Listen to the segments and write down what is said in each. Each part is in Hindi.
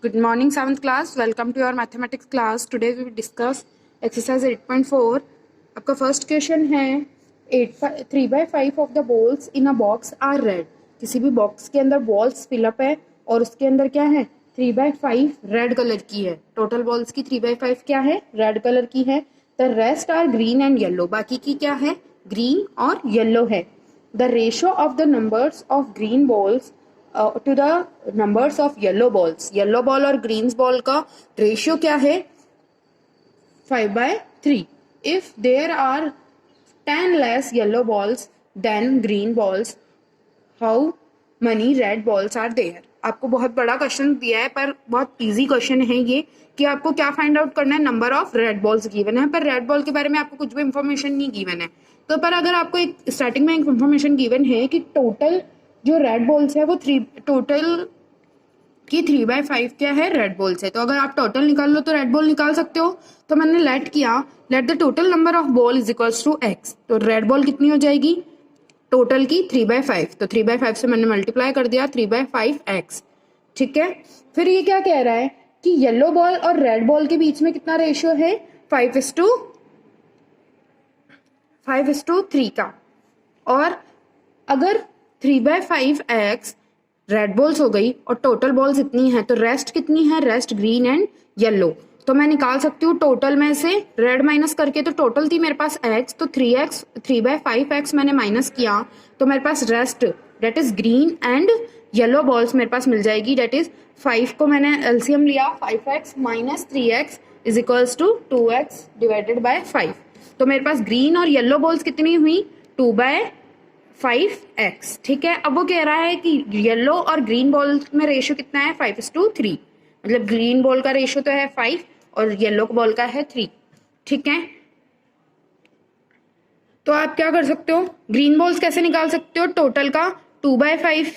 Good morning, 7th class. Welcome to your mathematics class. Today we will discuss exercise 8.4. आपका फर्स्ट क्वेश्चन है 3/5 of the balls in a box are red. किसी भी बॉक्स के अंदर बॉल्स फिलअप है और उसके अंदर क्या है 3/5 रेड कलर की है. टोटल बॉल्स की 3/5 क्या है रेड कलर की है. The rest are green and yellow. बाकी की क्या है ग्रीन और येलो है. The ratio of the numbers of green balls to the numbers of yellow balls. Yellow ball और ग्रीन बॉल का रेशियो क्या है 5/3. If there are 10 less yellow balls then green balls how many red balls are there. आपको बहुत बड़ा क्वेश्चन दिया है पर बहुत इजी क्वेश्चन है ये कि आपको क्या फाइंड आउट करना है. Number of red balls given है पर रेड बॉल के बारे में आपको कुछ भी इंफॉर्मेशन नहीं गिवन है. तो पर अगर आपको एक स्टार्टिंग में एक इंफॉर्मेशन गिवन है कि टोटल जो रेड बॉल्स है वो टोटल की 3/5 क्या है रेड बॉल्स है. तो अगर आप टोटल निकाल लो तो रेड बॉल निकाल सकते हो. तो मैंने लेट किया let the total number of ball is equals to x. तो रेड बॉल कितनी हो जाएगी टोटल की 3/5. तो 3/5 से मैंने मल्टीप्लाई कर दिया 3/5x. ठीक है. फिर ये क्या कह रहा है कि येलो बॉल और रेड बॉल के बीच में कितना रेशियो है 5:3 का. और अगर 3/5x रेड बॉल्स हो गई और टोटल बॉल्स इतनी है तो रेस्ट कितनी है रेस्ट ग्रीन एंड येलो. तो मैं निकाल सकती हूँ टोटल में से रेड माइनस करके. तो टोटल थी मेरे पास x तो 3/5x मैंने माइनस किया तो मेरे पास rest that is green and yellow balls मेरे पास मिल जाएगी. डेट इज 5 को मैंने एलसीएम लिया 5x minus 3x is equals to 2x divided by 5. तो मेरे पास ग्रीन और येलो बॉल्स कितनी हुई 2/5x. ठीक है. अब वो कह रहा है कि येलो और ग्रीन बॉल में रेशियो कितना है 5:3. मतलब ग्रीन बॉल का रेशियो तो है 5 और येलो बॉल का है 3. ठीक है. तो आप क्या कर सकते हो ग्रीन बॉल्स कैसे निकाल सकते हो टोटल का 2/5.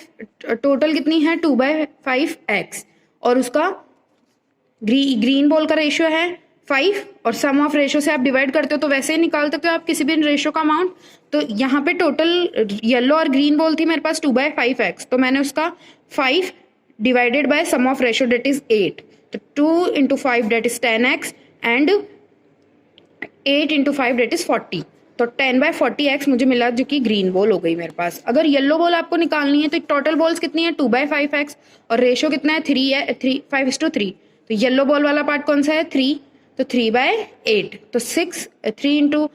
टोटल कितनी है 2/5x और उसका ग्रीन बॉल का रेशियो है 5 और सम ऑफ रेशियो से आप डिवाइड करते हो तो वैसे ही निकाल सकते हो आप किसी भी रेशियो का अमाउंट. तो यहाँ पे टोटल येलो और ग्रीन बॉल थी मेरे पास 2/5x. तो मैंने उसका 5 divided by sum of ratio that is 8. तो 2 into 5 that is 10x and 8 into 5 that is 40. तो 10/40x मुझे मिला जो कि ग्रीन बॉल हो गई मेरे पास. अगर येलो बॉल आपको निकालनी है तो टोटल बॉल्स कितनी है 2/5x और रेशियो कितना है 3 है 5:3. तो येलो बॉल वाला पार्ट कौन सा है 3. तो 3/8. तो 3 into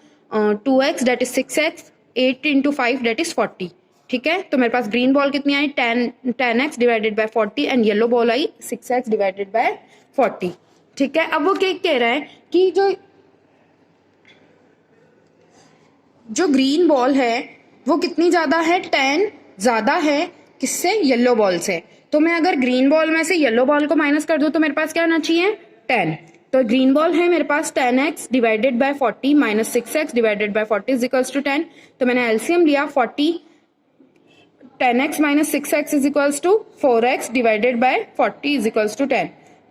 2x that is 6x 8 into 5 that is 40. ठीक है. तो मेरे पास ग्रीन बॉल कितनी आई 10x divided by 40 and yellow ball आई 6x डिवाइडेड बाय 40. ठीक है. अब वो क्या कह रहा है कि जो ग्रीन बॉल है वो कितनी ज्यादा है 10 ज्यादा है किससे येलो बॉल से. तो मैं अगर ग्रीन बॉल में से येलो बॉल को माइनस कर दूं तो मेरे पास क्या आना चाहिए 10. तो ग्रीन बॉल है मेरे पास 10x divided by 40 minus 6x divided by 40 is equals to 10. तो मैंने एलसीएम लिया 10x minus 6x is equals to 4x divided by 40 is equals to 10.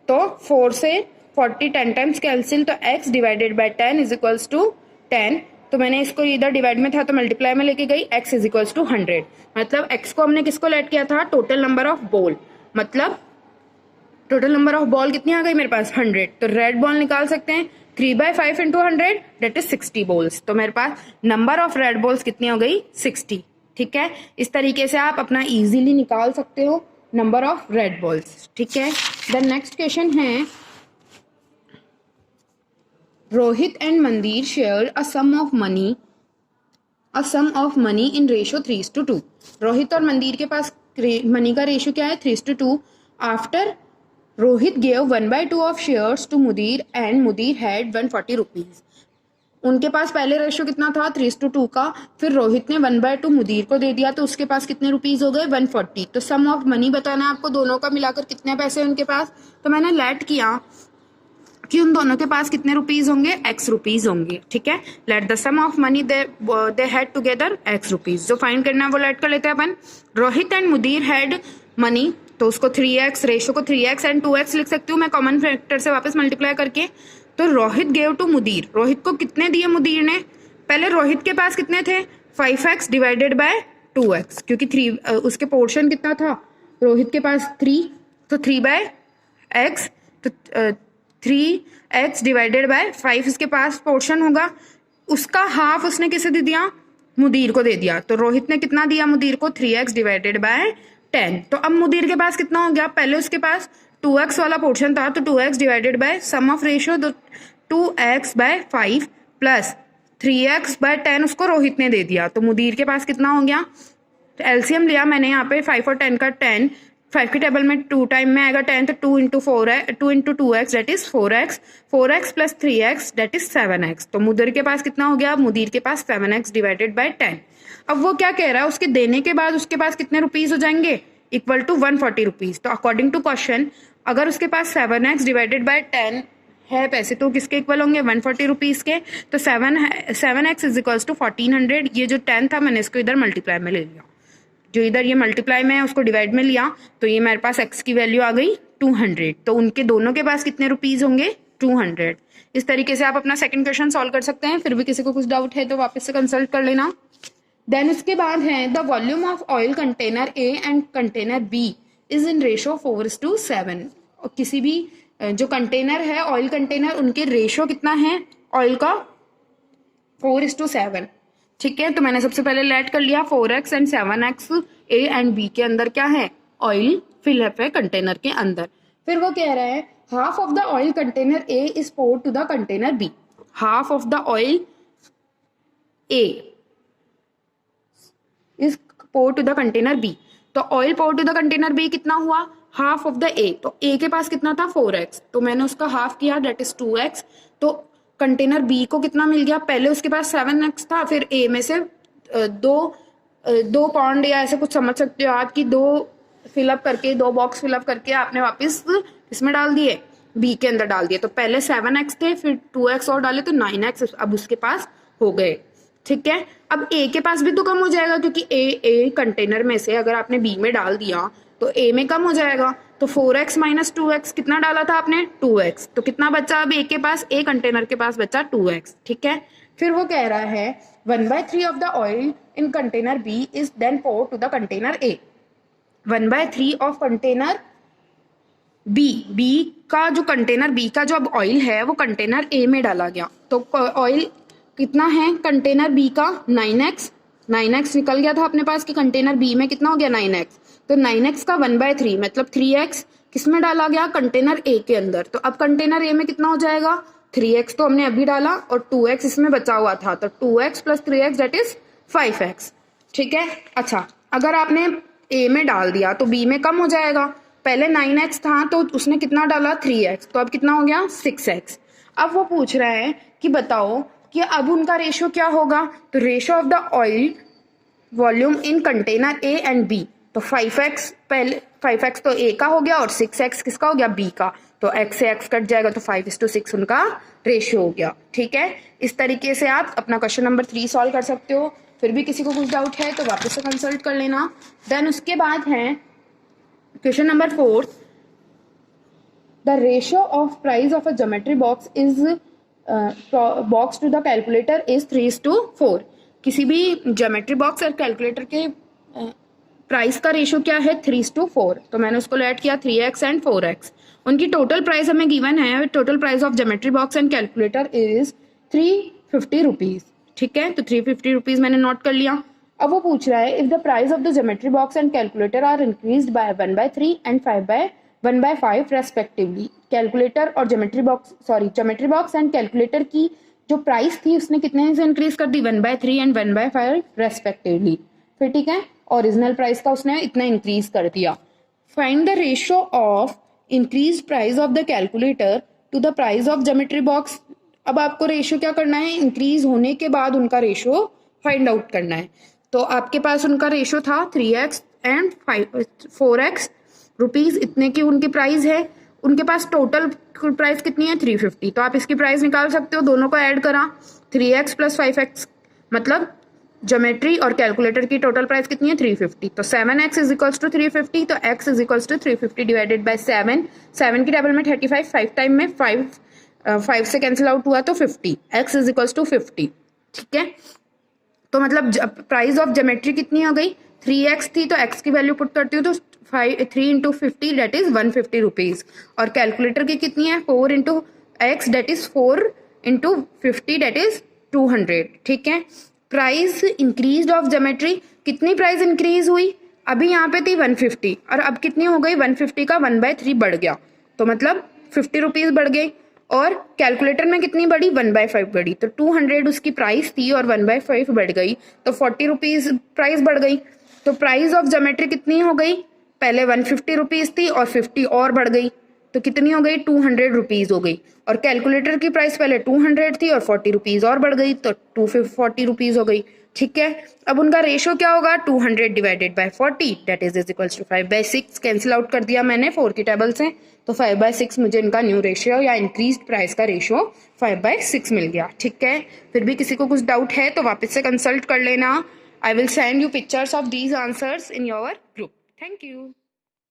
तो 4 से 40 10 टाइम्स कैंसिल तो x divided by 10 is equals to 10. तो मैंने इसको इधर डिवाइड में था तो मल्टीप्लाई में लेके गई x इज इक्वल्स टू 100. मतलब x को हमने किसको लेट किया था टोटल नंबर ऑफ बॉल. मतलब टोटल नंबर ऑफ बॉल कितनी आ गई मेरे पास 100. तो रेड बॉल निकाल सकते हैं 3/5 into 100 डेट इज 60 बॉल्स. तो मेरे पास नंबर ऑफ रेड बॉल्स कितनी हो गई 60. ठीक है. इस तरीके से आप अपना इजीली निकाल सकते हो नंबर ऑफ रेड बॉल्स. ठीक है. द नेक्स्ट क्वेश्चन है Rohit and Mandir share a sum of money in ratio 3:2. Rohit और मंदिर के पास मनी का रेशियो क्या है 3:2. After Rohit gave 1/2 of shares to Mudir and Mudir had 140 rupees. उनके पास पहले रेशियो कितना था 3:2 का. फिर रोहित ने 1/2 मुदीर को दे दिया तो उसके पास कितने रुपीज हो गए 140. तो सम ऑफ मनी बताना है आपको दोनों का मिलाकर कितने पैसे उनके पास. तो मैंने लेट किया कि उन दोनों के पास कितने रुपीज होंगे x रुपीज होंगे. ठीक है. Let the sum of money they had together x rupees. जो फाइंड करना है वो लेट कर लेते हैं अपन. Rohit and Mudir had money तो उसको 3x रेशियो को 3x एंड 2x लिख सकती हूँ मैं कॉमन फैक्टर से वापस मल्टीप्लाई करके. तो रोहित गेव टू मुदीर. रोहित को कितने दिए मुदीर ने. पहले रोहित के पास कितने थे 5x डिवाइडेड बाय 2x क्योंकि 3 उसके पोर्शन कितना था रोहित के पास 3. तो 3/5 एक्स, तो 3x डिवाइडेड बाय 5 इसके पास पोर्शन होगा, उसका हाफ उसने किसे दे दिया, मुदीर को दे दिया। तो रोहित ने कितना दिया मुदीर को, 3x डिवाइडेड बाय 10। तो अब मुदीर के पास कितना हो गया, पहले उसके पास 2x वाला पोर्शन था, तो 2x divided by sum of ratio, तो 2x bye 5 plus 3x bye 10 उसको रोहित ने दे दिया। तो मुदीर के पास कितना हो गया, तो एलसीएम लिया मैंने यहाँ पे 5 और 10 का, 10 5 की टेबल में 2 टाइम में आएगा 10, तो 2 इंटू 4 है, 2 into 2x that is 4x, 4x plus 3x that is 7x। तो मुदीर के पास कितना हो गया, मुदीर के पास 7x डिवाइडेड बाय 10। अब वो क्या कह रहा है, उसके देने के बाद उसके पास कितने रुपीज हो जाएंगे, इक्वल टू 140 रुपीज। तो अकॉर्डिंग टू क्वेश्चन अगर उसके पास 7x डिवाइडेड बाय 10 है पैसे, तो किसके इक्वल होंगे, 140 रुपीज के। तो 7x इज इक्वल्स टू 1400। ये जो 10 था मैंने इसको इधर मल्टीप्लाई में ले लिया, जो इधर ये मल्टीप्लाई में है उसको डिवाइड में लिया, तो ये मेरे पास x की वैल्यू आ गई 200। तो उनके दोनों के पास कितने रुपीज होंगे, 200। इस तरीके से आप अपना सेकंड क्वेश्चन सॉल्व कर सकते हैं। फिर भी किसी को कुछ डाउट है तो वापस से कंसल्ट कर लेना। देन उसके बाद है the volume of oil container A and container B is in ratio 4:7। और किसी भी जो कंटेनर है ऑयल कंटेनर, उनके रेशो कितना है ऑयल का, 4:7। ठीक है, तो मैंने सबसे पहले लेट कर लिया 4x and 7x A and B के अंदर क्या है, ऑयल फिलअप है कंटेनर के अंदर। फिर वो कह रहा है half of the oil container A is poured to the container B, half of the oil A is poured to the container B. तो oil poured to the container B कितना हुआ, हाफ ऑफ द ए। तो ए के पास कितना था 4x, तो मैंने उसका हाफ किया डेट इज 2x। तो कंटेनर बी को कितना मिल गया, पहले उसके पास 7x था, फिर ए में से दो पॉन्ड या ऐसे कुछ समझ सकते हो आप कि दो बॉक्स फिलअप करके आपने वापस इसमें डाल दिए, बी के अंदर डाल दिए। तो पहले 7x थे, फिर 2x और डाले तो 9x अब उसके पास हो गए। ठीक है, अब ए के पास भी तो कम हो जाएगा, क्योंकि ए कंटेनर में से अगर आपने बी में डाल दिया तो ए में कम हो जाएगा। तो 4x माइनस 2x कितना डाला था आपने, 2x। तो कितना बचा अब ए के पास, ए कंटेनर के पास बचा 2x। ठीक है, फिर वो कह रहा है 1/3 of the oil in container B is then poured to the container A. 1/3 of container B का जो कंटेनर बी का जो अब ऑयल है वो कंटेनर ए में डाला गया। तो ऑयल कितना है कंटेनर बी का, 9x निकल गया था अपने पास कि कंटेनर बी में कितना हो गया 9x। तो 9x का 1/3 मतलब 3x किस में डाला गया, कंटेनर ए के अंदर। तो अब कंटेनर ए में कितना हो जाएगा, 3x तो हमने अभी डाला और 2x इसमें बचा हुआ था, तो 2x plus 3x that is 5x। ठीक है, अच्छा अगर आपने ए में डाल दिया तो बी में कम हो जाएगा, पहले 9x था तो उसने कितना डाला 3x, तो अब कितना हो गया 6x। अब वो पूछ रहा है कि बताओ कि अब उनका रेशियो क्या होगा। तो ratio of the oil volume in container A and B, तो 5x पहले 5x तो ए का हो गया और 6x किसका हो गया, बी का। तो x से x कट जाएगा तो 5:6 उनका रेशियो हो गया। ठीक है, इस तरीके से आप अपना क्वेश्चन नंबर 3 सॉल्व कर सकते हो। फिर भी किसी को कुछ डाउट है तो वापस से कंसल्ट कर लेना। देन उसके बाद है question number 4, the ratio of price of a geometry box is box to the calculator is 3:4। किसी भी ज्योमेट्री बॉक्स और कैलकुलेटर के प्राइस का रेशियो क्या है, 3:4। तो मैंने उसको ऐड किया 3x एंड 4x। उनकी टोटल प्राइस हमें गिवन है, total price of geometry box and calculator is 350 rupees. ठीक है, तो 350 रुपीज मैंने नोट कर लिया। अब वो पूछ रहा है if the price of the geometry box and calculator are increased by 1/3 and 1/5 respectively. Calculator और ज्योमेट्री बॉक्स एंड कैलकुलेटर की जो प्राइस थी उसने कितने से इंक्रीज कर दी, 1/3 एंड 1/5 रेस्पेक्टिवली। फिर ठीक है, ओरिजिनल प्राइस का उसने इतना इंक्रीज कर दिया। Find the ratio of increase price of the calculator to the price of geometry box. अब आपको रेशियो क्या करना है, इंक्रीज होने के बाद उनका रेशियो फाइंड आउट करना है। तो आपके पास उनका रेशियो था 3x एंड 4x रुपीज, इतने की उनकी प्राइस है। उनके पास टोटल प्राइस कितनी है 350। तो आप इसकी प्राइस निकाल सकते हो, दोनों को ऐड करा 3x प्लस 5x, मतलब ज्योमेट्री और कैलकुलेटर की टोटल प्राइस कितनी है 350। तो 7x इज इक्वल्स टू 350, तो x is equals to 350 divided by 7 की टेबल में 35, 5 टाइम में 5 से कैंसिल आउट हुआ तो 50, x इज इक्वल्स टू 50। ठीक है, तो मतलब प्राइस ऑफ ज्योमेट्री कितनी हो गई 3x थी, तो x की वैल्यू पुट करती हूँ तो 3 इंटू 50 डेट इज 150 रुपीज, और कैलकुलेटर की कितनी है 4 into x that is 4 into 50 that is 200। ठीक है। प्राइस इंक्रीज ऑफ ज्योमेट्री, कितनी प्राइस इंक्रीज हुई, अभी यहाँ पे थी 150 और अब कितनी हो गई 150 का 1/3 बढ़ गया, तो मतलब 50 रुपीज बढ़ गई। और कैलकुलेटर में कितनी बढ़ी 1/5 बढ़ी, तो 200 उसकी प्राइस थी और 1/5 बढ़ गई तो 40 रुपीज प्राइस बढ़ गई। तो प्राइस ऑफ ज्योमेट्री कितनी हो गई, पहले 150 रुपीज थी और 50 और बढ़ गई तो कितनी हो गई 200 रुपीज हो गई। और कैलकुलेटर की प्राइस पहले 200 थी और 40 रुपीज और बढ़ गई तो 240 रुपीज हो गई। ठीक है। अब उनका रेशो क्या होगा 200 divided by 40 that is equals to 5/6। Cancel out कर दिया मैंने 4 की टेबल से, तो 5/6 मुझे इनका न्यू रेशियो या इंक्रीज प्राइस का रेशियो 5/6 मिल गया। ठीक है। फिर भी किसी को कुछ डाउट है तो वापस से कंसल्ट कर लेना। I will send you pictures of these answers in your group. Thank you.